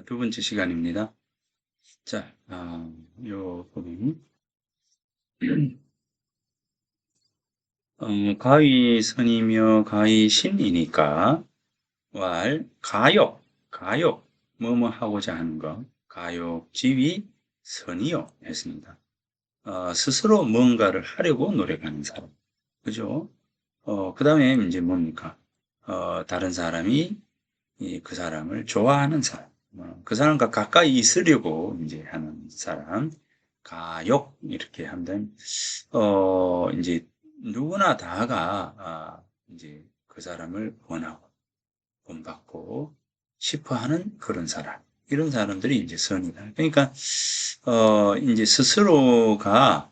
두 번째 시간입니다. 자, 요 부분. 가위선이며 가위신이니까, 가욕, 뭐뭐 하고자 하는 것, 가욕, 지위, 선이요, 했습니다. 스스로 뭔가를 하려고 노력하는 사람. 그죠? 그 다음에 이제 뭡니까? 다른 사람이 그 사람을 좋아하는 사람, 그 사람과 가까이 있으려고 이제 하는 사람, 가욕 이렇게 하면 이제 누구나 다가 이제 그 사람을 원하고 본받고 싶어하는 그런 사람, 이런 사람들이 이제 선이다. 그러니까 이제 스스로가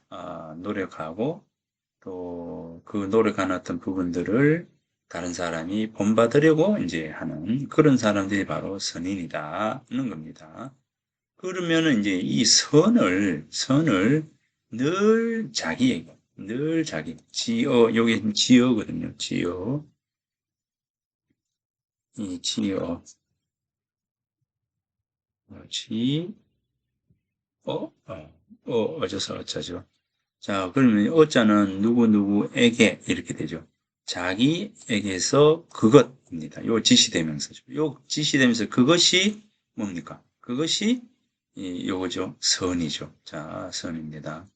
노력하고 또 그 노력하는 어떤 부분들을 다른 사람이 본받으려고 이제 하는 그런 사람들이 바로 선인이다는 겁니다. 그러면은 이제 이 선을 늘 자기에게, 늘 자기, 여기 지어거든요. 이 지어, 어져서 어쩌죠. 자, 그러면 어자는 누구누구에게 이렇게 되죠. 자기에게서 그것입니다. 요 지시대명사죠. 요 지시대명사 그것이 뭡니까? 그것이 요거죠. 선이죠. 자, 선입니다.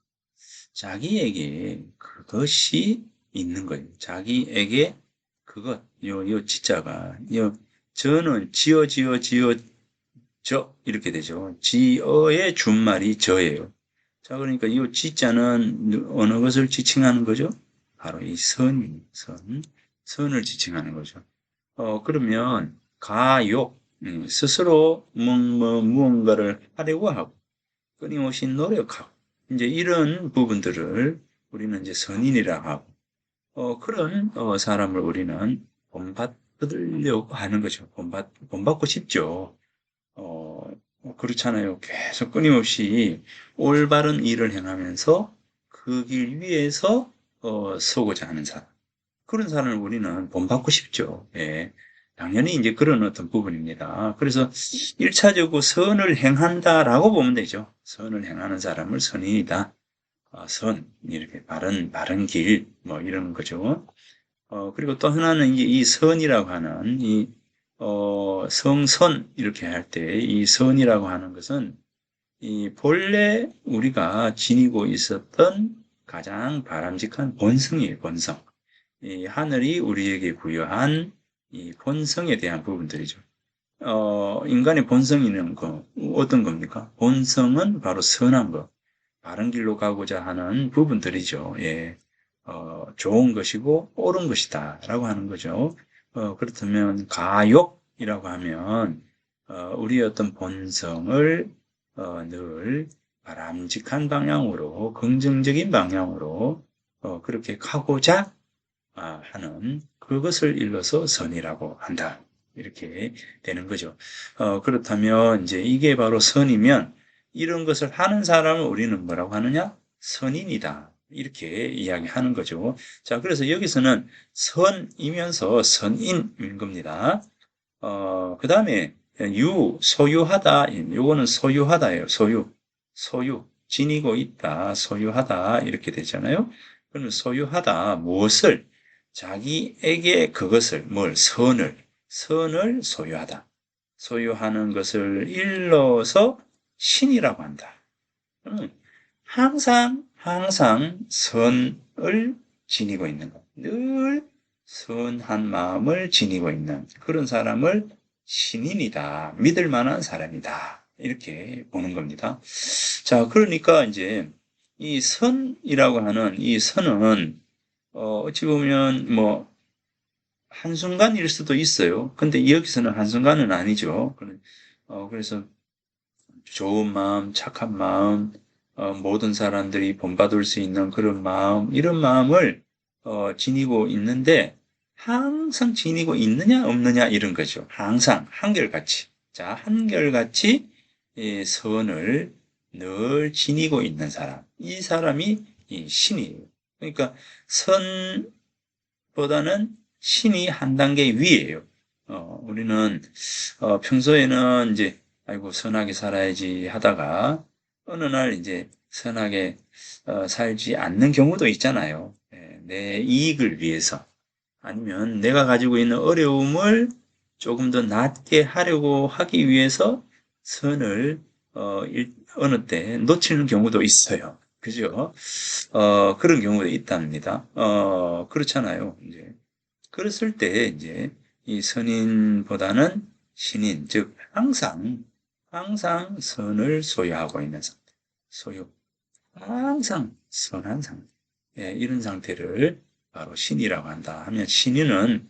자기에게 그것이 있는 거예요. 자기에게 그것, 요 지자가, 저는 저 이렇게 되죠. 지어의 준말이 저예요. 자, 그러니까 이 지자는 어느 것을 지칭하는 거죠? 바로 이 선을 지칭하는 거죠. 그러면 가욕, 스스로 무언가를 하려고 하고 끊임없이 노력하고 이제 이런 부분들을 우리는 이제 선인이라 하고 그런 사람을 우리는 본받으려고 하는 거죠. 본받고 싶죠. 그렇잖아요. 계속 끊임없이 올바른 일을 행하면서 그 길 위에서 서고자 하는 사람. 그런 사람을 우리는 본받고 싶죠. 예. 당연히 이제 그런 어떤 부분입니다. 그래서 1차적으로 선을 행한다라고 보면 되죠. 선을 행하는 사람을 선인이다. 이렇게 바른 길, 뭐 이런 거죠. 그리고 또 하나는 이제 이 선이라고 하는 성선 이렇게 할 때 이 선이라고 하는 것은 이 본래 우리가 지니고 있었던 가장 바람직한 본성이에요, 본성. 이 하늘이 우리에게 부여한 이 본성에 대한 부분들이죠. 인간의 본성이는 어떤 겁니까? 본성은 바로 선한 것, 바른 길로 가고자 하는 부분들이죠. 예. 좋은 것이고 옳은 것이다 라고 하는 거죠. 그렇다면 가욕이라고 하면 우리의 어떤 본성을 늘 바람직한 방향으로 긍정적인 방향으로 그렇게 가고자 하는 그것을 일러서 선이라고 한다. 이렇게 되는 거죠. 그렇다면 이제 이게 바로 선이면 이런 것을 하는 사람을 우리는 뭐라고 하느냐? 선인이다. 이렇게 이야기하는 거죠. 자, 그래서 여기서는 선이면서 선인인 겁니다. 그 다음에 소유하다. 요거는 소유하다예요. 소유. 지니고 있다. 소유하다. 이렇게 되잖아요. 그러면 소유하다. 무엇을? 자기에게 그것을, 선을 소유하다. 소유하는 것을 일러서 신이라고 한다. 항상 선을 지니고 있는 것. 늘 선한 마음을 지니고 있는 그런 사람을 신인이다. 믿을 만한 사람이다. 이렇게 보는 겁니다. 자, 그러니까 이제 이 선이라고 하는 이 선은 어찌 보면 뭐 한순간일 수도 있어요. 근데 여기서는 한순간은 아니죠. 그래서 좋은 마음, 착한 마음, 모든 사람들이 본받을 수 있는 그런 마음, 이런 마음을 지니고 있는데 항상 지니고 있느냐 없느냐 이런 거죠. 항상 한결같이. 자, 한결같이 이 선을 늘 지니고 있는 사람. 이 사람이 이 신이에요. 그러니까 선보다는 신이 한 단계 위에요. 우리는 평소에는 이제 아이고 선하게 살아야지 하다가 어느 날 이제 선하게 살지 않는 경우도 있잖아요. 예, 내 이익을 위해서 아니면 내가 가지고 있는 어려움을 조금 더 낫게 하려고 하기 위해서 선을 어느 때 놓치는 경우도 있어요. 그죠? 그런 경우도 있답니다. 그렇잖아요. 이제 그랬을 때 이제 이 선인보다는 신인, 즉 항상 선을 소유하고 있는 상태, 소유, 항상 선한 상태, 예, 이런 상태를 바로 신이라고 한다 하면 신인은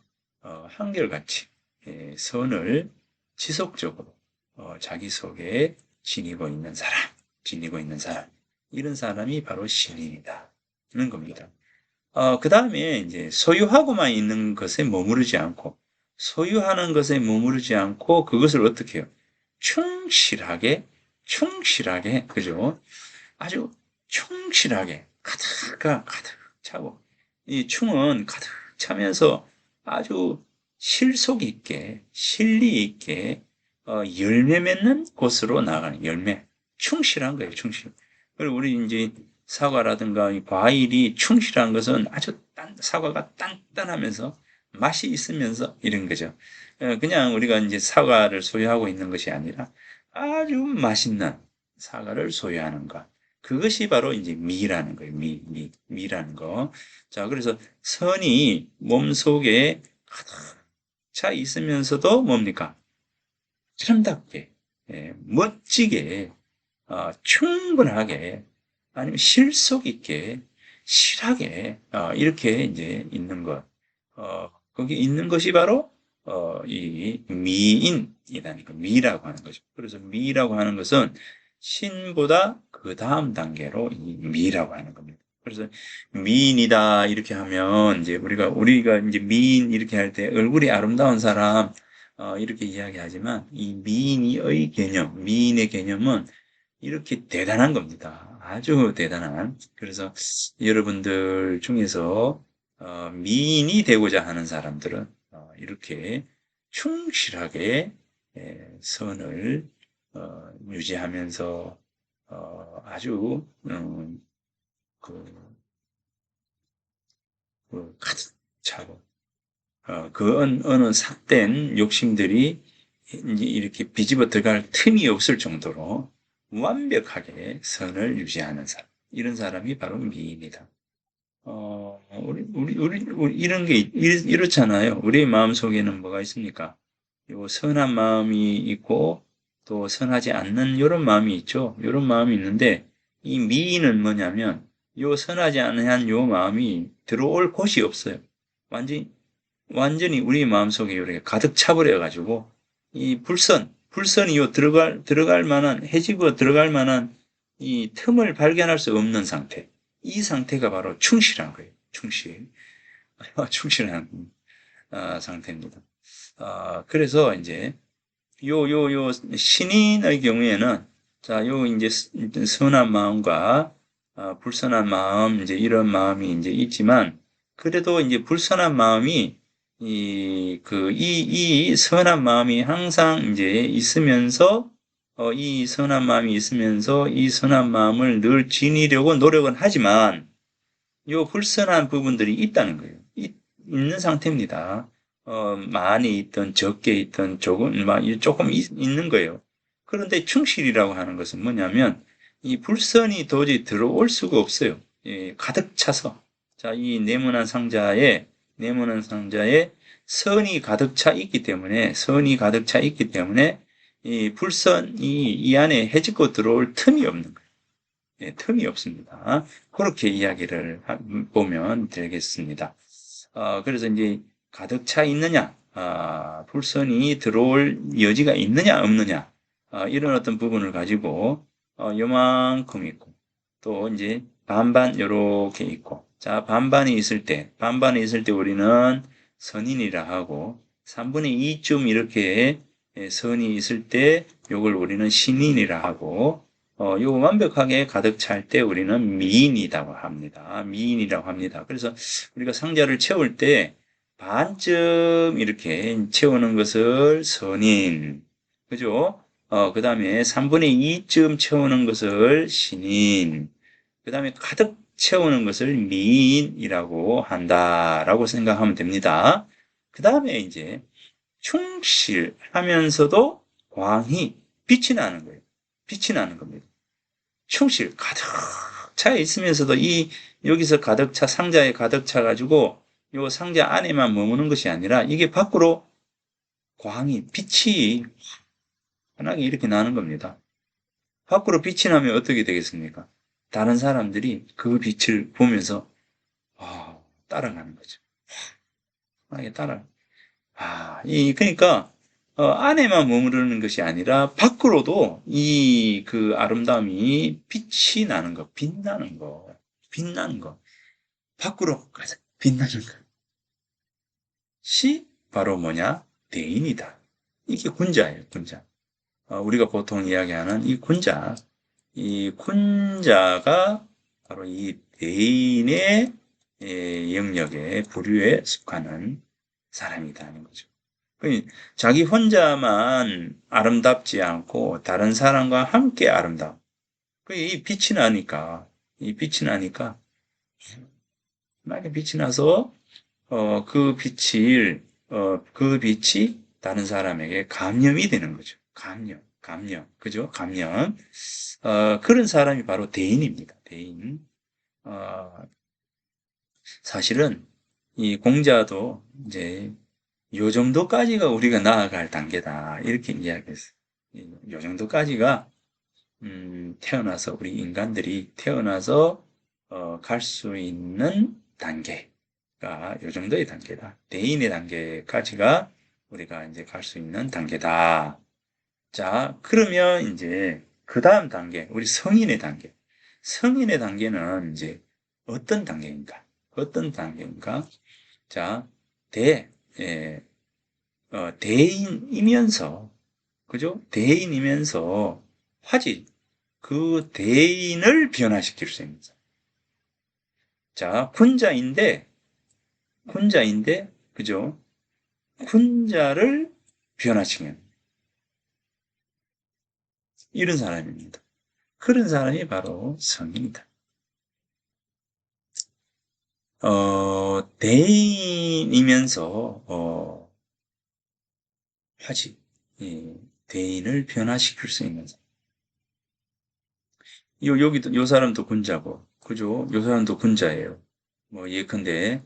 한결같이 예, 선을 지속적으로 자기 속에 지니고 있는 사람, 이런 사람이 바로 신인이다 는 겁니다. 그 다음에 이제 소유하고만 있는 것에 머무르지 않고, 소유하는 것에 머무르지 않고, 그것을 어떻게 해요? 충실하게, 그죠? 아주 충실하게, 가득 차고, 이 충은 가득 차면서 아주 실속 있게, 실리 있게, 열매 맺는 곳으로 나가는 열매. 충실한 거예요, 충실. 그리고 우리 이제 사과라든가 이 과일이 충실한 것은 아주 사과가 단단하면서 맛이 있으면서 이런 거죠. 그냥 우리가 이제 사과를 소유하고 있는 것이 아니라 아주 맛있는 사과를 소유하는 것. 그것이 바로 이제 미라는 거예요. 미라는 거. 자, 그래서 선이 몸속에 가득 차 있으면서도 뭡니까? 아름답게, 예, 멋지게, 충분하게, 아니면 실속 있게, 실하게, 이렇게 이제 있는 것. 거기 있는 것이 바로, 이 미인이라는 거, 미라고 하는 거죠. 그래서 미라고 하는 것은 신보다 그 다음 단계로 이 미라고 하는 겁니다. 그래서 미인이다 이렇게 하면 이제 우리가 이제 미인 이렇게 할 때 얼굴이 아름다운 사람 이렇게 이야기하지만 이 미인의 개념은 이렇게 대단한 겁니다. 아주 대단한. 그래서 여러분들 중에서 미인이 되고자 하는 사람들은 이렇게 충실하게 선을 유지하면서 아주 그, 가득 차고 그 어느 삭된 욕심들이 이제 이렇게 비집어 들어갈 틈이 없을 정도로 완벽하게 선을 유지하는 사람. 이런 사람이 바로 미인이다. 우리 이런 게 이렇잖아요. 우리의 마음 속에는 뭐가 있습니까? 요 선한 마음이 있고 또 선하지 않는 이런 마음이 있죠. 이런 마음이 있는데 이 미인은 뭐냐면 요 선하지 않은 요 마음이 들어올 곳이 없어요. 완전히 우리 마음속에 이렇게 가득 차버려 가지고 이 불선이 요 들어갈 만한 해지고 들어갈 만한 이 틈을 발견할 수 없는 상태. 이 상태가 바로 충실한 거예요. 충실한 상태입니다. 그래서 이제 요 신인의 경우에는 자, 요 이제 선한 마음과 불선한 마음 이제 이런 마음이 이제 있지만 그래도 이제 불선한 마음이 이 선한 마음이 항상 이제 있으면서 이 선한 마음이 있으면서 이 선한 마음을 늘 지니려고 노력은 하지만 요 불선한 부분들이 있다는 거예요. 있는 상태입니다. 많이 있든 적게 있든 조금 있는 거예요. 그런데 충실이라고 하는 것은 뭐냐면 이 불선이 도저히 들어올 수가 없어요. 예, 가득 차서. 자, 이 네모난 상자에 선이 가득 차 있기 때문에 이 불선이 이 안에 해집고 들어올 틈이 없는 거예요. 예, 틈이 없습니다. 그렇게 이야기를 보면 되겠습니다. 그래서 이제 가득 차 있느냐, 불선이 들어올 여지가 있느냐, 없느냐, 이런 어떤 부분을 가지고, 요만큼 있고, 또 이제 반반 요렇게 있고, 자, 반반이 있을 때 우리는 선인이라 하고, 3분의 2쯤 이렇게 선이 있을 때, 요걸 우리는 신인이라 하고, 요 완벽하게 가득 찰 때 우리는 미인이라고 합니다. 그래서 우리가 상자를 채울 때 반쯤 이렇게 채우는 것을 선인, 그죠? 그 다음에 3분의 2쯤 채우는 것을 신인, 그 다음에 가득 채우는 것을 미인이라고 한다라고 생각하면 됩니다. 그 다음에 이제 충실하면서도 광이 빛이 나는 거예요. 빛이 나는 겁니다. 충실 가득 차 있으면서도 여기서 가득 차 상자에 가득 차 가지고 요 상자 안에만 머무는 것이 아니라 이게 밖으로 광이 빛이 환하게 이렇게 나는 겁니다. 밖으로 빛이 나면 어떻게 되겠습니까? 다른 사람들이 그 빛을 보면서 따라가는 거죠. 환하게 따라. 그러니까 안에만 머무르는 것이 아니라 밖으로도 그 아름다움이 빛이 나는 거, 빛나는 거, 빛나는 거, 밖으로 가장 빛나는 것이 바로 뭐냐? 대인이다. 이게 군자예요, 군자. 우리가 보통 이야기하는 이 군자가 바로 이 대인의 영역에 부류에 속하는 사람이라는 거죠. 자기 혼자만 아름답지 않고 다른 사람과 함께 아름다움. 이 빛이 나니까, 이 빛이 나니까, 만약에 빛이 나서, 그 빛이 다른 사람에게 감염이 되는 거죠. 감염. 그죠? 감염. 그런 사람이 바로 대인입니다. 대인. 어, 사실은 이 공자도 이제 요 정도까지가 우리가 나아갈 단계다. 이렇게 이야기했어요. 요 정도까지가, 태어나서, 우리 인간들이 태어나서, 갈 수 있는 단계가 요 정도의 단계다. 대인의 단계까지가 우리가 이제 갈 수 있는 단계다. 자, 그러면 이제 그 다음 단계, 우리 성인의 단계. 성인의 단계는 이제 어떤 단계인가? 어떤 단계인가? 자, 예, 대인이면서, 그죠? 대인이면서 화지, 그 대인을 변화시킬 수 있는 사람. 자, 군자인데, 그죠? 군자를 변화시키는 이런 사람입니다. 그런 사람이 바로 성인이다. 대인이면서, 화지, 예, 대인을 변화시킬 수 있는 사람. 여기도, 요 사람도 군자고, 그죠? 요 사람도 군자예요. 뭐, 예컨대,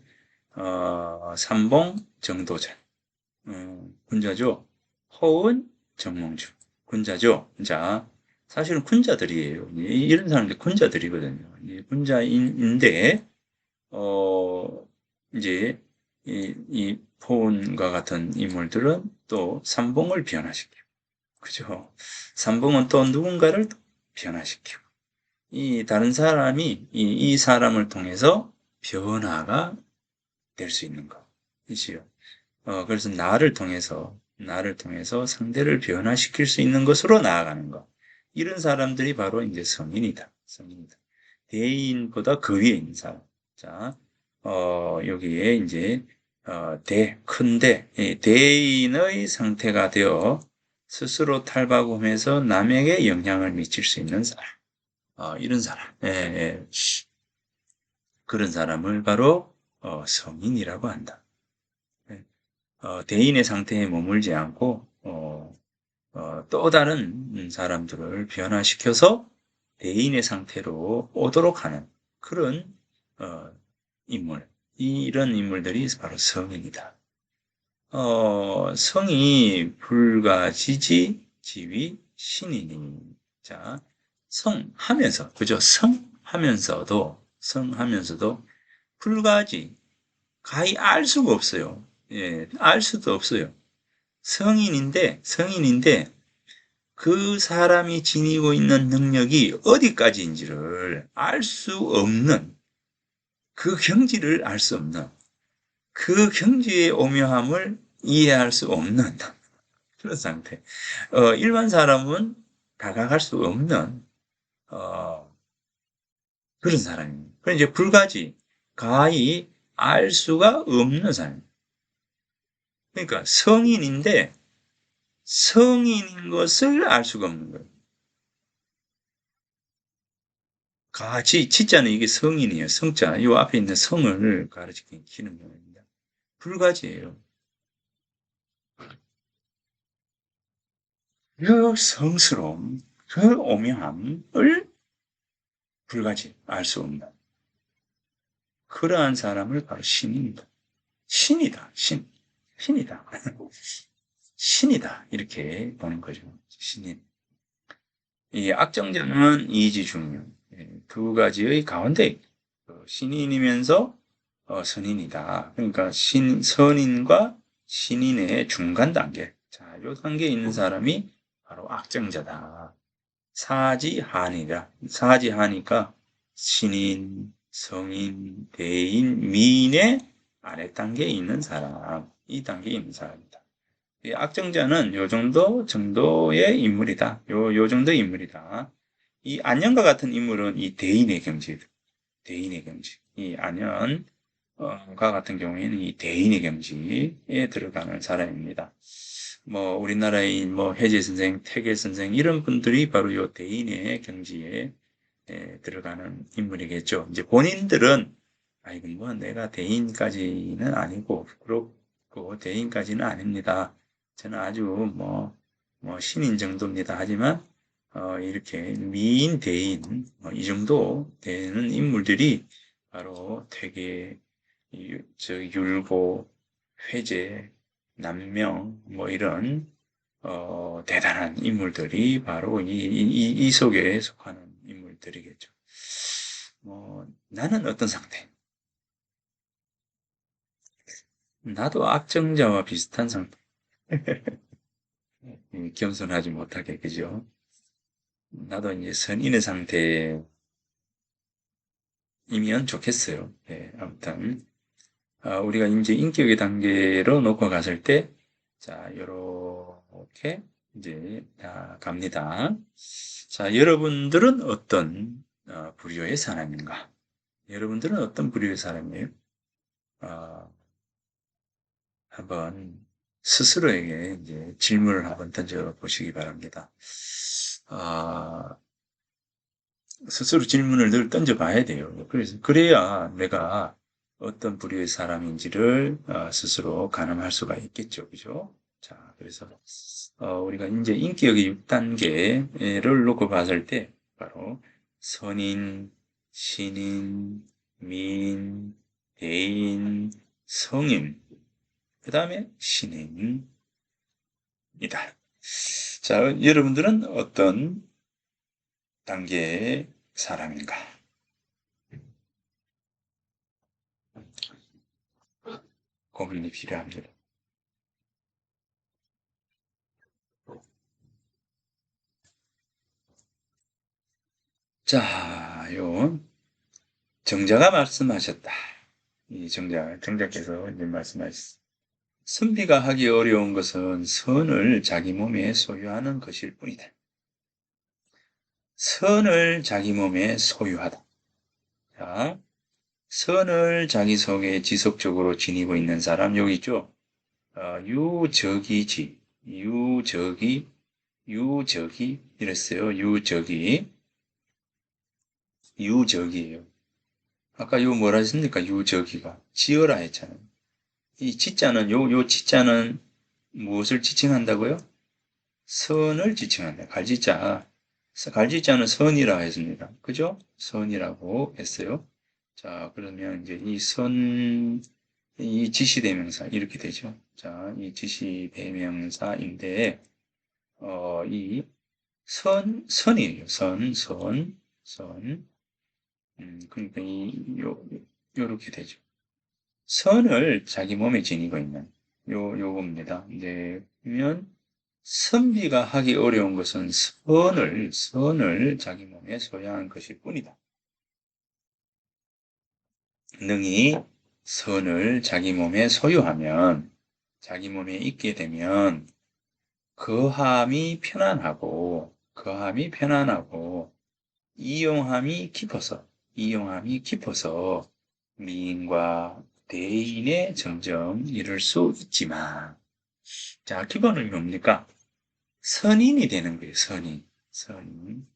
삼봉 정도전. 군자죠. 허운 정몽주. 군자죠. 자, 사실은 군자들이에요. 이런 사람들이 군자들이거든요. 군자인데, 어, 이제, 이 포온과 같은 인물들은 또 삼봉을 변화시키고, 그죠? 삼봉은 또 누군가를 변화시키고, 다른 사람이 이 사람을 통해서 변화가 될 수 있는 거. 이지요. 그래서 나를 통해서 상대를 변화시킬 수 있는 것으로 나아가는 것. 이런 사람들이 바로 이제 성인이다. 성인이다. 대인보다 그 위에 있는 사람. 자, 여기에 이제, 큰대, 대인의 상태가 되어 스스로 탈바꿈해서 남에게 영향을 미칠 수 있는 사람. 이런 사람. 그런 사람을 바로, 성인이라고 한다. 대인의 상태에 머물지 않고 또 다른 사람들을 변화시켜서 대인의 상태로 오도록 하는 그런 인물. 이런 인물들이 바로 성인이다. 성이 불가지지 지위 신이니. 자, 성하면서, 그죠? 성하면서도 불가지, 가히 알 수가 없어요. 예, 알 수도 없어요. 성인인데, 그 사람이 지니고 있는 능력이 어디까지인지를 알 수 없는, 그 경지를 알 수 없는, 그 경지의 오묘함을 이해할 수 없는 그런 상태. 일반 사람은 다가갈 수 없는, 어, 그런 사람입니다. 그럼 이제 불가지, 가히 알 수가 없는 사람. 그러니까 성인인데 성인인 것을 알 수가 없는 거예요. 지자는 이게 성인이에요. 성자. 이 앞에 있는 성을 가르치는 거입니다. 불가지예요. 그 성스러움, 그 오명함을 불가지, 알 수 없는 그러한 사람을 바로 신입니다. 신이다, 신. 신이다. 신이다. 이렇게 보는 거죠. 신인. 이 악정자는 이지중유. 두 가지의 가운데 신인이면서 선인이다. 그러니까 선인과 신인의 중간 단계. 자, 요 단계에 있는 사람이 바로 악정자다. 사지하니라. 사지하니까 신인, 성인, 대인, 미인의 아래 단계에 있는 사람. 이 단계에 있는 사람이다. 이 악정자는 요 정도의 인물이다. 요 정도의 인물이다. 이 안녕과 같은 인물은 이 대인의 경지다. 대인의 경지. 이 안녕, 과 같은 경우에는 이 대인의 경지에 들어가는 사람입니다. 뭐 우리나라의 뭐 해제 선생, 태계 선생 이런 분들이 바로 요 대인의 경지에 들어가는 인물이겠죠. 이제 본인들은 아이고 뭐 내가 대인까지는 아니고 그렇고 대인까지는 아닙니다. 저는 아주 뭐 신인 정도입니다. 하지만 이렇게 미인, 대인 이 정도 되는 인물들이 바로 되게 율보, 회제, 남명 뭐 이런 대단한 인물들이 바로 이 속에 속하는 인물들이겠죠. 나는 어떤 상태? 나도 악정자와 비슷한 상태. 겸손하지 못하게, 그죠? 나도 이제 선인의 상태이면 좋겠어요. 예, 아무튼. 우리가 이제 인격의 단계로 놓고 갔을 때, 자, 요렇게 이제 갑니다. 자, 여러분들은 어떤 부류의 사람인가? 여러분들은 어떤 부류의 사람이에요? 어, 한번 스스로에게 이제 질문을 한번 던져 보시기 바랍니다. 아, 스스로 질문을 늘 던져 봐야 돼요. 그래야 내가 어떤 부류의 사람인지를 스스로 가늠할 수가 있겠죠. 그죠? 자, 그래서 우리가 이제 인격의 6단계를 놓고 봤을 때 바로 선인, 신인, 미인, 대인, 성인, 그 다음에 신인이다. 자, 여러분들은 어떤 단계의 사람인가? 고민이 필요합니다. 자, 정자가 말씀하셨다. 이 정자께서 이제 말씀하셨습니다. 선비가 하기 어려운 것은 선을 자기 몸에 소유하는 것일 뿐이다. 선을 자기 몸에 소유하다. 자, 선을 자기 속에 지속적으로 지니고 있는 사람 여기 있죠? 유적이지. 유적이 이랬어요. 유적이에요. 아까 뭐라 했습니까? 유적이가. 지어라 했잖아요. 이 지자는, 요 지자는 무엇을 지칭한다고요? 선을 지칭한다. 갈지자. 갈지자는 선이라 했습니다. 그죠? 선이라고 했어요. 자, 그러면 이제 이 지시대명사, 이렇게 되죠. 자, 이 지시대명사인데, 이 선이에요. 선. 그러니까 요렇게 되죠. 선을 자기 몸에 지니고 있는 요겁니다. 네, 그러면 선비가 하기 어려운 것은 선을 자기 몸에 소유한 것일 뿐이다. 능히 선을 자기 몸에 소유하면, 자기 몸에 있게 되면 거함이 편안하고 이용함이 깊어서 미인과 대인에 점점 이룰 수 있지만, 자, 기본은 뭡니까? 선인이 되는 거예요, 선인. 선인.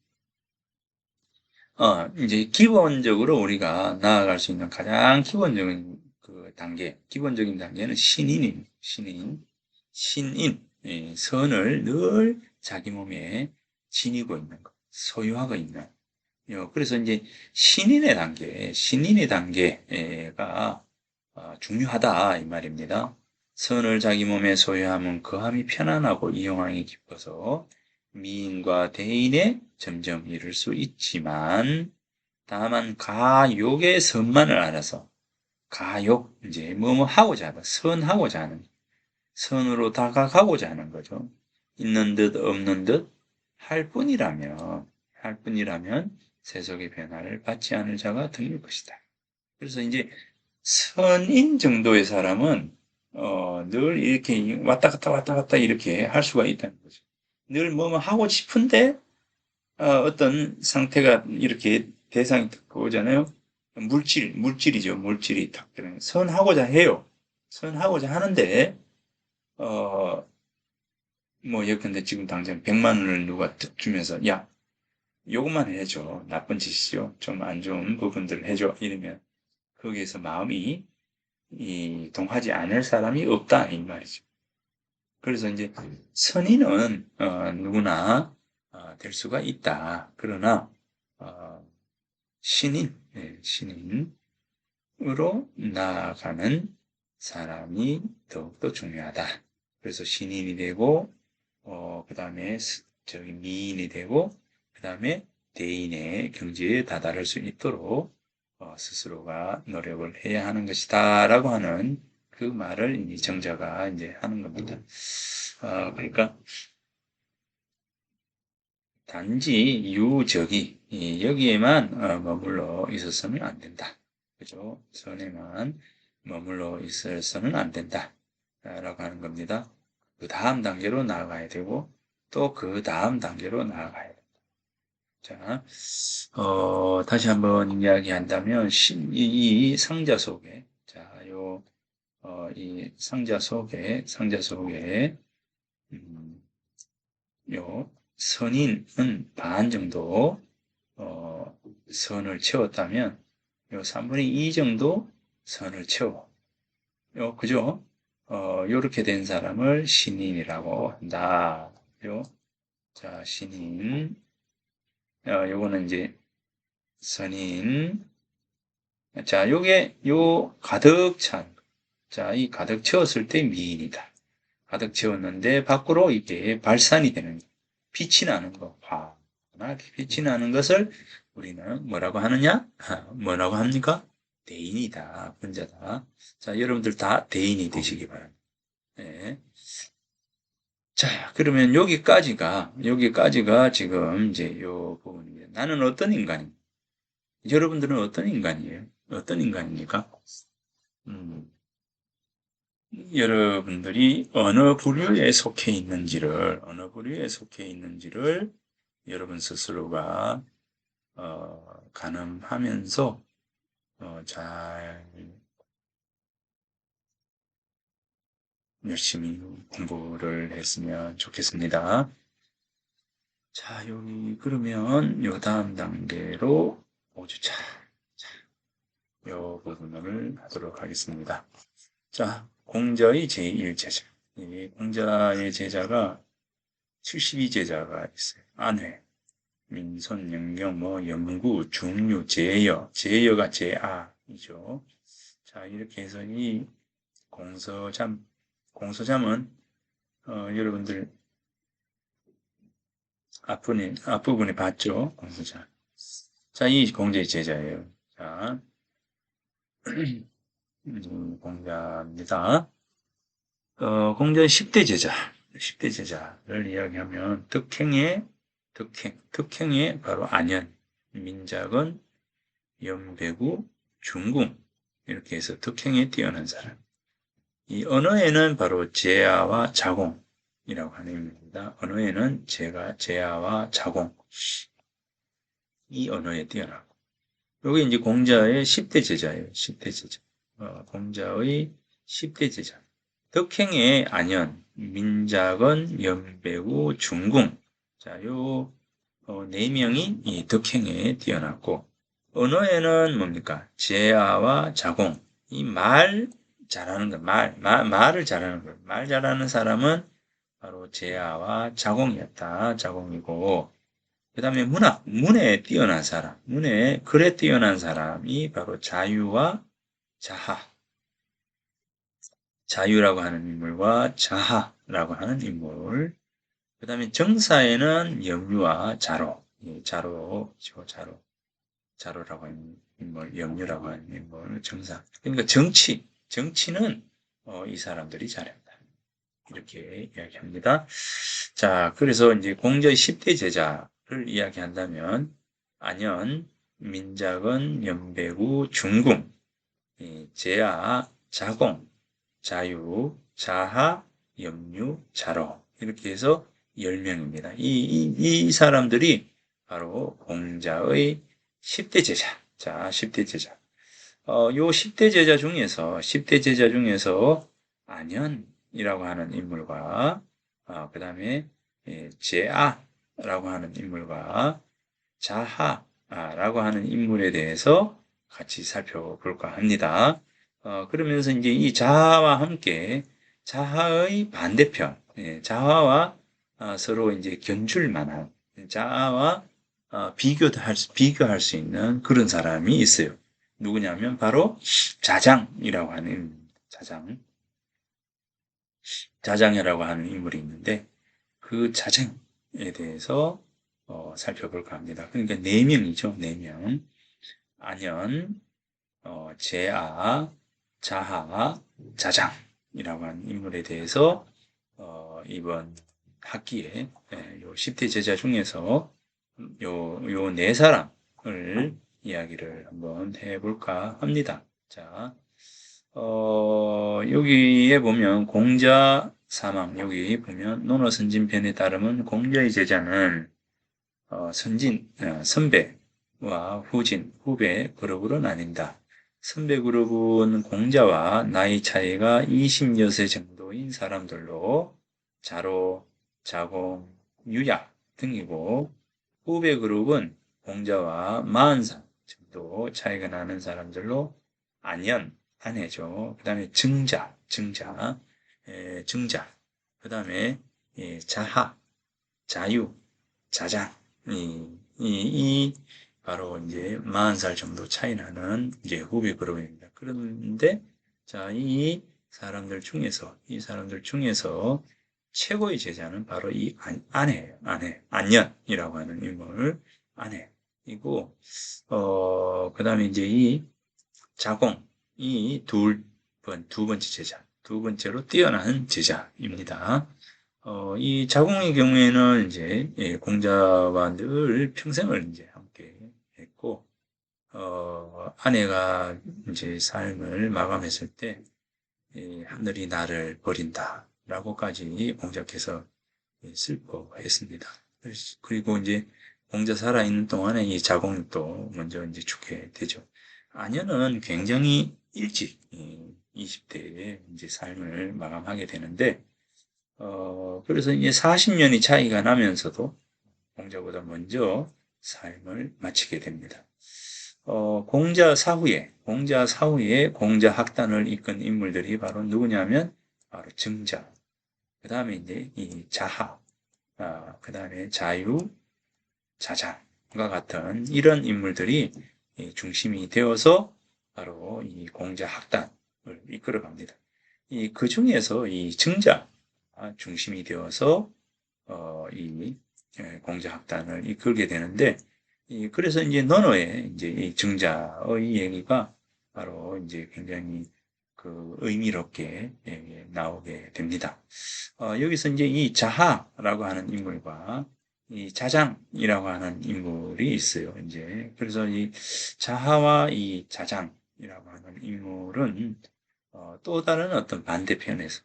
이제 기본적으로 우리가 나아갈 수 있는 가장 기본적인 그 단계, 기본적인 단계는 신인입니다. 신인. 신인. 예, 선을 늘 자기 몸에 지니고 있는 것, 소유하고 있는. 그래서 이제 신인의 단계가 중요하다 이 말입니다. 선을 자기 몸에 소유하면 거함이 편안하고 이용하기 기뻐서 미인과 대인에 점점 이룰 수 있지만 다만 가욕의 선만을 알아서 가욕 이제 뭐뭐 하고자 하다 선하고자 하는 선으로 다가가고자 하는 거죠. 있는 듯 없는 듯 할 뿐이라면 세속의 변화를 받지 않을 자가 드물 것이다. 그래서 이제 선인 정도의 사람은 늘 이렇게 왔다 갔다 이렇게 할 수가 있다는 거죠. 늘 뭐뭐 하고 싶은데 어떤 상태가 이렇게 대상이 딱 오잖아요. 물질이죠. 물질이 딱 들어요. 선하고자 해요. 선하고자 하는데 어, 뭐 예컨대 지금 당장 100만 원을 누가 툭 주면서 야 요것만 해줘. 나쁜 짓이죠. 좀 안 좋은 부분들을 해줘. 이러면 거기에서 마음이 동하지 않을 사람이 없다 이 말이죠. 그래서 이제 선의는 누구나 될 수가 있다. 그러나 어, 신인으로 나아가는 사람이 더욱더 중요하다. 그래서 신인이 되고 그 다음에 저기 미인이 되고 그 다음에 대인의 경지에 다다를 수 있도록 스스로가 노력을 해야 하는 것이다라고 하는 그 말을 이 정자가 이제 하는 겁니다. 그러니까 단지 유적이 여기에만 머물러 있었으면 안 된다. 그죠? 선에만 머물러 있어서는 안 된다. 라고 하는 겁니다. 그 다음 단계로 나아가야 되고 또 그 다음 단계로 나아가야 된다. 자, 다시 한번 이야기한다면 이 상자 속에 자, 이 상자 속에 음, 요 선인은 반 정도 선을 채웠다면 요 3분의 2 정도 선을 채워. 그죠? 요렇게 된 사람을 신인이라고 한다. 요, 자, 신인. 요거는 이제 선인. 자, 요 가득 찬. 자, 이 가득 채웠을 때 미인이다. 가득 채웠는데 밖으로 이게 발산이 되는 빛이 나는 거, 환하게 빛이 나는 것을 우리는 뭐라고 하느냐? 뭐라고 합니까? 대인이다, 분자다. 자, 여러분들 다 대인이 되시기 바랍니다. 네. 자, 그러면 여기까지가 지금 이제 요 부분입니다. 나는 어떤 인간입니까? 여러분들은 어떤 인간이에요? 어떤 인간입니까? 음, 여러분들이 어느 부류에 속해 있는지를 여러분 스스로가 가늠하면서 잘 열심히 공부를 했으면 좋겠습니다. 자, 여기 그러면 요 다음 단계로 5주차 요 부분을 하도록 하겠습니다. 자, 공자의 제1제자. 이 공자의 제자가 72제자가 있어요. 안회, 민선, 영경, 영구, 중류, 제여가 제아이죠. 자, 이렇게 해서 이 공서잠은 여러분들 앞부분에 봤죠? 공서잠. 자, 이 공자의 제자예요. 자, 공자입니다. 공자의 10대 제자, 10대 제자를 이야기하면 득행의 바로 안현, 민작은, 염배구, 중궁 이렇게 해서 득행에 뛰어난 사람. 이 언어에는 바로 제아와 자공이라고 하는 의미입니다. 언어에는 제아와 자공 이 언어에 뛰어나고 여기 이제 공자의 10대 제자예요. 10대 제자. 공자의 10대 제자. 덕행의 안연, 민작은, 연배구, 중궁. 자, 요, 네 명이 이 덕행에 뛰어났고, 언어에는 뭡니까? 제아와 자공. 이 말 잘하는 거, 말을 잘하는 거. 말 잘하는 사람은 바로 제아와 자공이었다. 자공이고, 그 다음에 문에 뛰어난 사람, 문에 글에 뛰어난 사람이 바로 자유와 자하. 자유라고 하는 인물과 자하라고 하는 인물. 그 다음에 정사에는 염류와 자로, 자로라고 하는 인물, 염류라고 하는 인물, 정사. 그러니까 정치는 이 사람들이 잘한다. 이렇게 이야기합니다. 자, 그래서 이제 공자의 10대 제자를 이야기한다면 안연, 민작은, 연배구, 중궁, 제아, 자공, 자유, 자하, 염류, 자로 이렇게 해서 10명입니다. 이 사람들이 바로 공자의 10대 제자. 자, 10대 제자. 요 10대 제자 중에서 10대 제자 중에서 안현이라고 하는 인물과 그다음에 제아라고 하는 인물과 자하라고 하는 인물에 대해서 같이 살펴볼까 합니다. 그러면서 이제 이 자하와 함께 자하의 반대편, 자하와 서로 이제 견줄 만한 자아와 비교할 수 있는 그런 사람이 있어요. 누구냐면 바로 자장이라고 하는 자장이라고 하는 인물이 있는데 그 자장에 대해서 살펴볼까 합니다. 그러니까 네 명이죠. 네 명. 안현, 제아, 자하, 자장이라고 하는 인물에 대해서 이번 학기에 요 10대 제자 중에서 요 네 사람을 이야기를 한번 해볼까 합니다. 자, 여기에 보면 공자 사망, 여기 보면 논어선진편에 따르면 공자의 제자는 선배와 후진, 후배 그룹으로 나뉜다. 선배 그룹은 공자와 나이 차이가 20여 세 정도인 사람들로 자로, 자공, 유약 등이고 후배 그룹은 공자와 40살 정도 차이가 나는 사람들로 안연, 아내죠. 그 다음에 증자. 그 다음에 자하, 자유, 자장. 이 바로 이제 40살 정도 차이 나는 이제 후배 그룹입니다. 그런데 자, 이 사람들 중에서 최고의 제자는 바로 이 아내예요. 안년이라고 하는 인물, 아내이고, 그다음에 이제 이 자공, 두 번째 제자, 두 번째로 뛰어난 제자입니다. 이 자공의 경우에는 이제 공자와 늘 평생을 이제 함께 했고, 아내가 이제 삶을 마감했을 때 하늘이 나를 버린다라고까지 공자께서 슬퍼했습니다. 그리고 이제 공자 살아있는 동안에 이 자공이 또 먼저 이제 죽게 되죠. 아녀는 굉장히 일찍 20대에 이제 삶을 마감하게 되는데, 그래서 이제 40년이 차이가 나면서도 공자보다 먼저 삶을 마치게 됩니다. 공자 사후에 공자 학단을 이끈 인물들이 바로 누구냐면 바로 증자, 그 다음에 이제 이 자하, 그 다음에 자유, 자장과 같은 이런 인물들이 중심이 되어서 바로 이 공자 학단을 이끌어갑니다. 그 중에서 이 증자 중심이 되어서 이 공자 학단을 이끌게 되는데, 그래서 이제 논어에 이제 이 증자의 얘기가 바로 이제 굉장히 그 의미롭게 나오게 됩니다. 여기서 이제 이 자하라고 하는 인물과 이 자장이라고 하는 인물이 있어요. 이제 그래서 이 자하와 이 자장이라고 하는 인물은 또 다른 어떤 반대편에서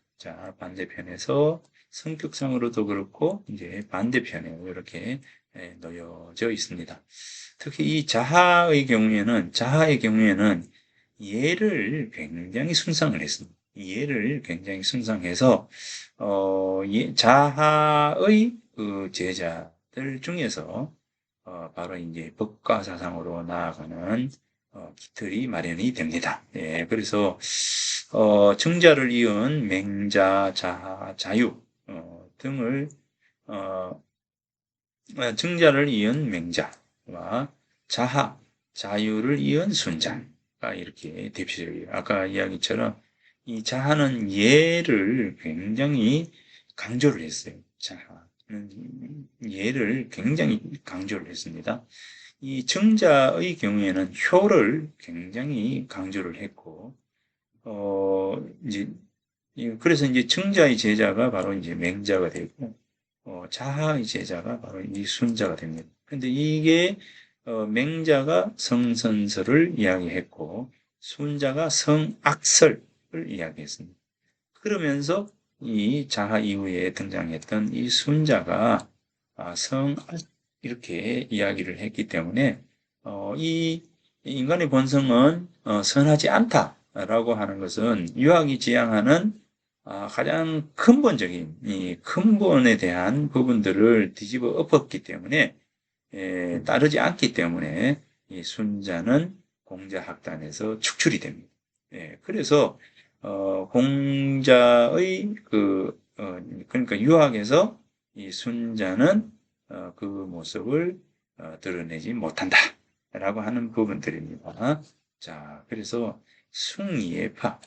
성격상으로도 그렇고 이제 반대편에 이렇게 놓여져 있습니다. 특히 이 자하의 경우에는 예를 굉장히 숭상을 했습니다. 예를 굉장히 숭상해서 자하의 그 제자들 중에서 바로 이제 법과 사상으로 나아가는 기틀이 마련이 됩니다. 예, 그래서 증자를 이은 맹자, 자하, 자유 등을 어, 증자를 이은 맹자와 자하, 자유를 이은 순자가 이렇게 대표적이에요. 아까 이야기처럼 이 자하는 예를 굉장히 강조를 했어요. 자하는 예를 굉장히 강조를 했습니다. 이 증자의 경우에는 효를 굉장히 강조를 했고, 이제, 그래서 이제 증자의 제자가 바로 이제 맹자가 되고, 자하의 제자가 바로 이 순자가 됩니다. 근데 이게, 맹자가 성선설을 이야기했고, 순자가 성악설을 이야기했습니다. 그러면서 이 자하 이후에 등장했던 이 순자가 성악 이렇게 이야기를 했기 때문에 이 인간의 본성은 선하지 않다라고 하는 것은 유학이 지향하는 가장 근본적인 이 근본에 대한 부분들을 뒤집어 엎었기 때문에 따르지 않기 때문에 이 순자는 공자학단에서 축출이 됩니다. 그래서 공자의 그러니까 유학에서 이 순자는 그 모습을 드러내지 못한다라고 하는 부분들입니다. 자, 그래서 숭예파,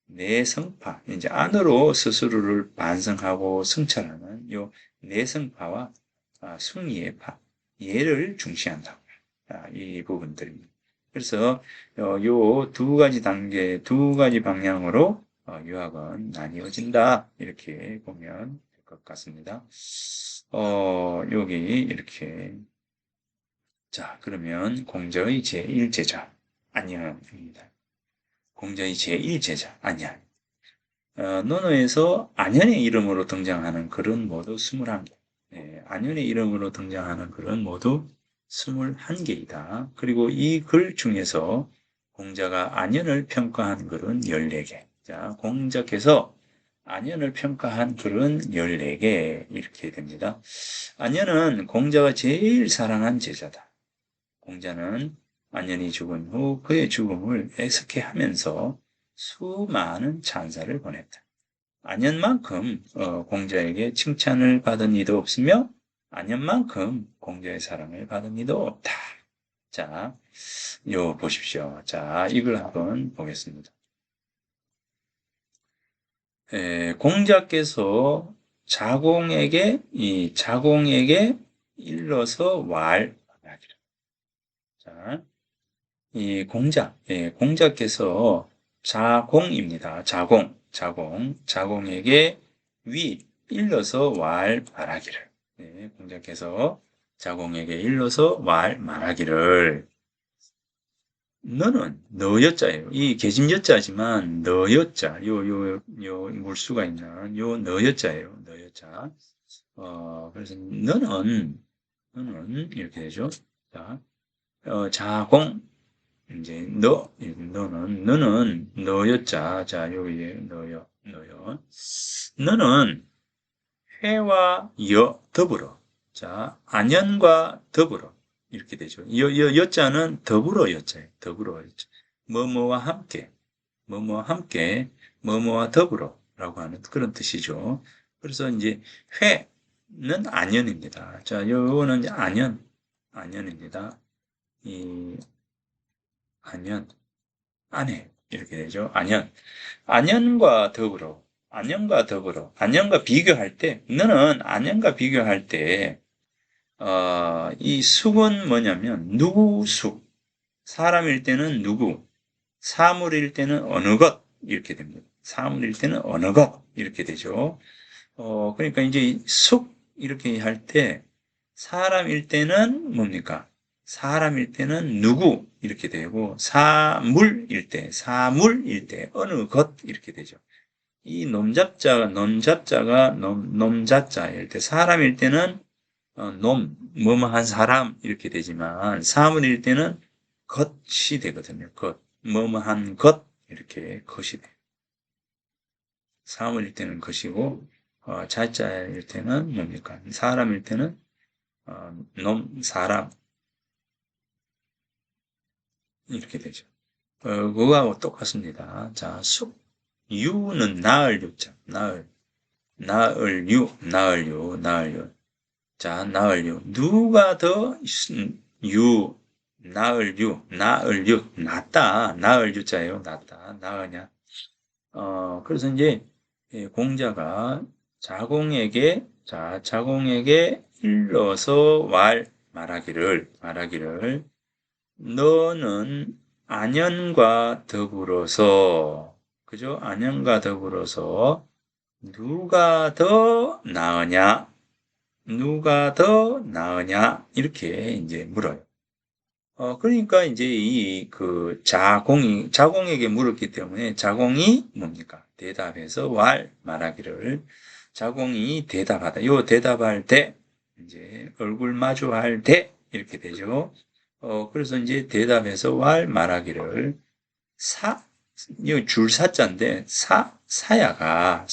내성파, 이제 안으로 스스로를 반성하고 성찰하는 요 내성파와 숭예파, 예를 중시한다. 이 부분들입니다. 그래서 요 두 가지 단계, 두 가지 방향으로 유학은 나뉘어진다. 이렇게 보면 될 것 같습니다. 여기 이렇게 자, 그러면 공자의 제1제자 안현입니다. 공자의 제1제자 안현. 논어에서 안현의 이름으로 등장하는 글은 모두 21개. 안현의 이름으로 등장하는 글은 모두 21개이다. 그리고 이 글 중에서 공자가 안현을 평가한 글은 14개. 자, 공자께서 안현을 평가한 글은 14개 이렇게 됩니다. 안현은 공자가 제일 사랑한 제자다. 공자는 안현이 죽은 후 그의 죽음을 애석해하면서 수많은 찬사를 보냈다. 안현만큼 공자에게 칭찬을 받은 이도 없으며 안현만큼 공자의 사랑을 받은 이도 없다. 자, 요 보십시오. 자, 이걸 한번 보겠습니다. 공자께서 자공에게 일러서 왈하기를. 자, 이 공자께서 자공입니다. 자공에게 일러서 말하기를. 공자께서 자공에게 일러서 말하기를. 너는 너여자예요. 이 계집여자지만 너여자, 요 물수가 있는 요 너여자예요. 너여자. 그래서 너는 이렇게 되죠. 자, 자공 이제 너는 너였자. 자, 여기에 너요. 너는 회와 더불어. 자, 안연과 더불어. 이렇게 되죠. 여자는 더불어 여자예요. 더불어 여자. 뭐뭐와 함께. 뭐뭐와 더불어라고 하는 그런 뜻이죠. 그래서 이제 회는 안연입니다. 자, 요거는 이제 안연입니다. 이 안연, 안해 이렇게 되죠. 안연과 더불어, 안연과 비교할 때, 너는 안연과 비교할 때, 이 숙은 뭐냐면 누구숙, 사람일 때는 누구, 사물일 때는 어느 것 이렇게 됩니다. 사물일 때는 어느 것 이렇게 되죠. 그러니까 이제 숙 이렇게 할 때 사람일 때는 뭡니까? 사람일 때는 누구 이렇게 되고 사물일 때 어느 것 이렇게 되죠. 이 놈잡자일 때 사람일 때는 뭐뭐한 사람 이렇게 되지만 사물일 때는 것이 되거든요. 뭐뭐한 것 이렇게 것이 돼요. 사물일 때는 것이고, 자자일 때는 뭡니까? 사람일 때는, 사람, 이렇게 되죠. 그거하고 똑같습니다. 자, 유는 나을 유자, 나을 유. 자, 나을 유. 누가 더, 유, 나을 유, 낫다, 나을 유자예요, 낫다, 나으냐. 그래서 이제 공자가 자공에게 일러서 말하기를, 너는 안연과 더불어서, 그죠? 안연과 더불어서 누가 더 나으냐? 누가 더 나으냐? 이렇게 이제 물어요. 그러니까 이제 자공에게 물었기 때문에 자공이 뭡니까? 대답해서 말하기를 자공이 대답하다. 요 대답할 때, 이제 얼굴 마주할 때, 이렇게 되죠. 그래서 이제 대답해서 말하기를 이 줄사자인데, 사야가,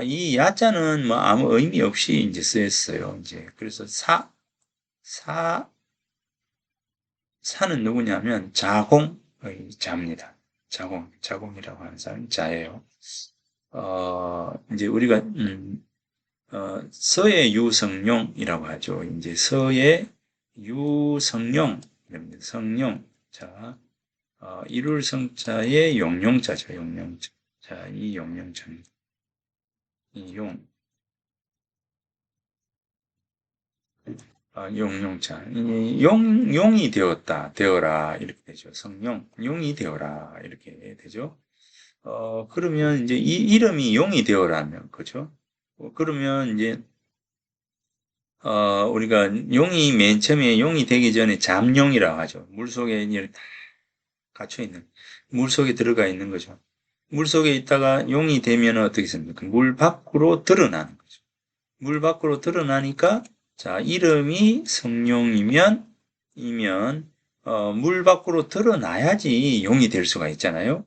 이 야자는 뭐 아무 의미 없이 이제 쓰였어요. 이제, 그래서 사, 사는 누구냐면 자공의 자입니다. 자공이라고 하는 사람이 자예요. 이제 우리가 서의 유성룡이라고 하죠. 이제 서의 유성룡, 성룡. 자, 이룰 성자의 용용자죠. 용용자. 자, 이 용용자, 이 용용자. 용이 되어라. 이렇게 되죠. 성용, 용이 되어라. 이렇게 되죠. 그러면 이제 이 이름이 용이 되어라면, 그죠? 그러면 이제, 우리가 용이 맨 처음에 용이 되기 전에 잠용이라고 하죠. 물속에 이제 다 갇혀 있는, 물속에 들어가 있는 거죠. 물속에 있다가 용이 되면 어떻게 됩니까? 물 밖으로 드러나는 거죠. 물 밖으로 드러나니까, 자, 이름이 성룡이면, 물 밖으로 드러나야지 용이 될 수가 있잖아요.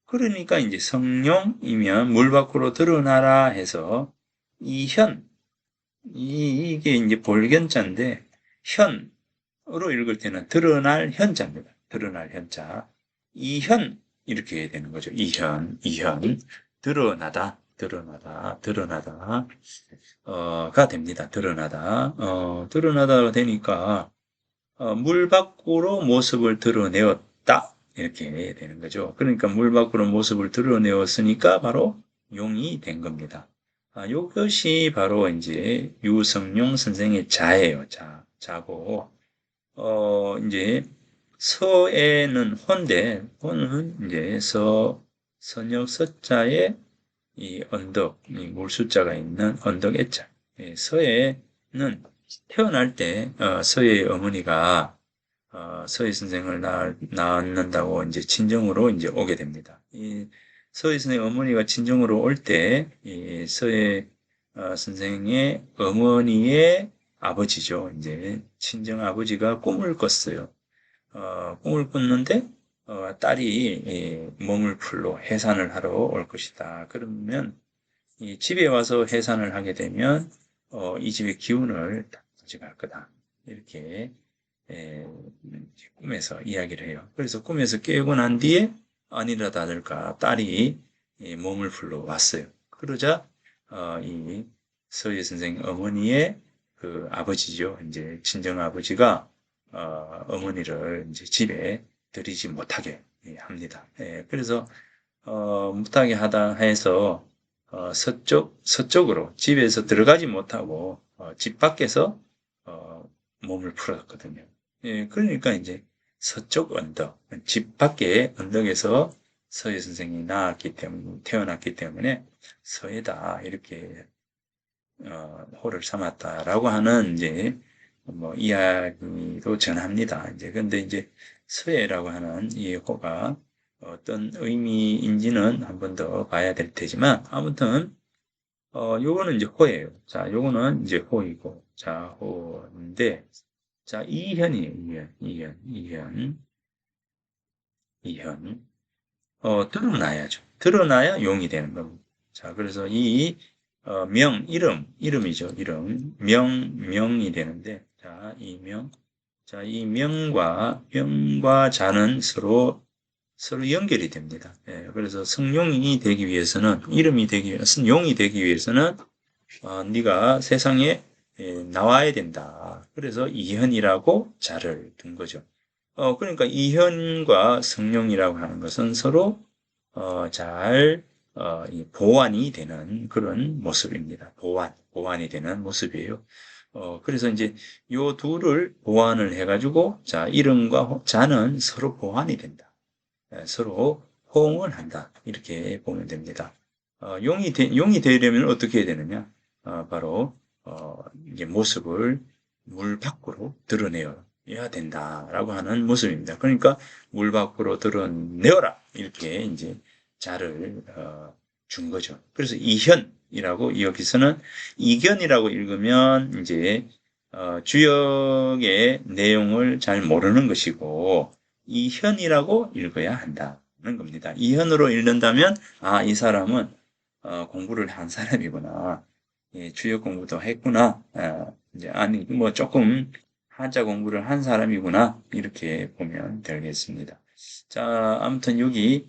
그러니까 이제 성룡이면 물 밖으로 드러나라 해서 이현, 이게 이제 볼견자인데 현으로 읽을 때는 드러날 현자입니다. 드러날 현자. 이현 이렇게 해야 되는 거죠. 이현 드러나다 가 됩니다. 드러나다가 되니까 물 밖으로 모습을 드러내었다. 이렇게 해야 되는 거죠. 그러니까 물 밖으로 모습을 드러내었으니까 바로 용이 된 겁니다. 이것이 바로 이제 유성룡 선생의 자예요. 자고, 이제 서에는 혼은 이제 선역 서자에 이 언덕, 이 물숫자가 있는 언덕 애자. 서에는 태어날 때 서의 어머니가 서희 선생을 낳는다고 이제 친정으로 이제 오게 됩니다. 이 서희 선생 어머니가 친정으로 올 때 이 서희 선생의 어머니의 아버지죠. 이제 친정 아버지가 꿈을 꿨어요. 꿈을 꿨는데 딸이 몸을 풀러 해산을 하러 올 것이다. 그러면 이 집에 와서 해산을 하게 되면 이 집의 기운을 다 가져갈 거다. 이렇게 꿈에서 이야기를 해요. 그래서 꿈에서 깨고 난 뒤에 아니라 다를까 딸이 몸을 풀러 왔어요. 그러자 이 서예 선생 어머니의 그 아버지죠. 이제 친정 아버지가 어머니를 이제 집에 들이지 못하게 합니다. 그래서 못하게 하다 해서 서쪽으로 집에서 들어가지 못하고 집 밖에서 몸을 풀었거든요. 그러니까 이제 서쪽 언덕, 집 밖의 언덕에서 서예 선생이 태어났기 때문에 서예다 이렇게 호를 삼았다라고 하는 이제 뭐 이야기도 전합니다. 이제 근데 이제 서예라고 하는 이 호가 어떤 의미인지는 한 번 더 봐야 될 테지만 아무튼 요거는 이제 호예요. 자, 요거는 이제 호이고 자, 호인데 자, 이현이에요. 이현. 드러나야죠. 드러나야 용이 되는 겁니다. 자, 그래서 이 이름이죠. 이름, 명이 되는데, 자, 이 명, 자, 이 명과 자는 서로 연결이 됩니다. 예, 그래서 성용이 되기 위해서는, 이름이 되기 위해서, 용이 되기 위해서는, 네가 세상에 나와야 된다. 그래서 이현이라고 자를 둔 거죠. 그러니까 이현과 성령이라고 하는 것은 서로 잘 보완이 되는 그런 모습입니다. 보완이 되는 모습이에요. 그래서 이제 요 둘을 보완을 해가지고 자 이름과 자는 서로 보완이 된다. 서로 호응을 한다. 이렇게 보면 됩니다. 용이 되려면 어떻게 해야 되느냐? 바로 이제 모습을 물 밖으로 드러내야 된다라고 하는 모습입니다. 그러니까 물 밖으로 드러내어라 이렇게 이제 자를 준 거죠. 그래서 이현이라고 여기서는 이견이라고 읽으면 이제 주역의 내용을 잘 모르는 것이고 이현이라고 읽어야 한다는 겁니다. 이현으로 읽는다면 이 사람은 공부를 한 사람이구나. 예, 주역 공부도 했구나. 이제 아니 뭐 조금 한자 공부를 한 사람이구나. 이렇게 보면 되겠습니다. 자, 아무튼 여기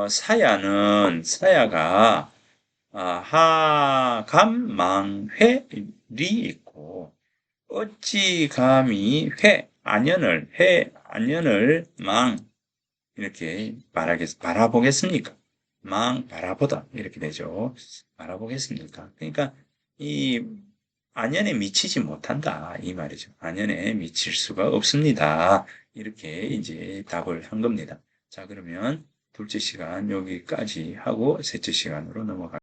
사야가 하감망회리 있고 어찌 감히 안연을 이렇게 바라보겠습니까? 바라보다 이렇게 되죠. 바라보겠습니까? 그러니까 이 안연에 미치지 못한다 이 말이죠. 안연에 미칠 수가 없습니다. 이렇게 이제 답을 한 겁니다. 자, 그러면 둘째 시간 여기까지 하고 셋째 시간으로 넘어가.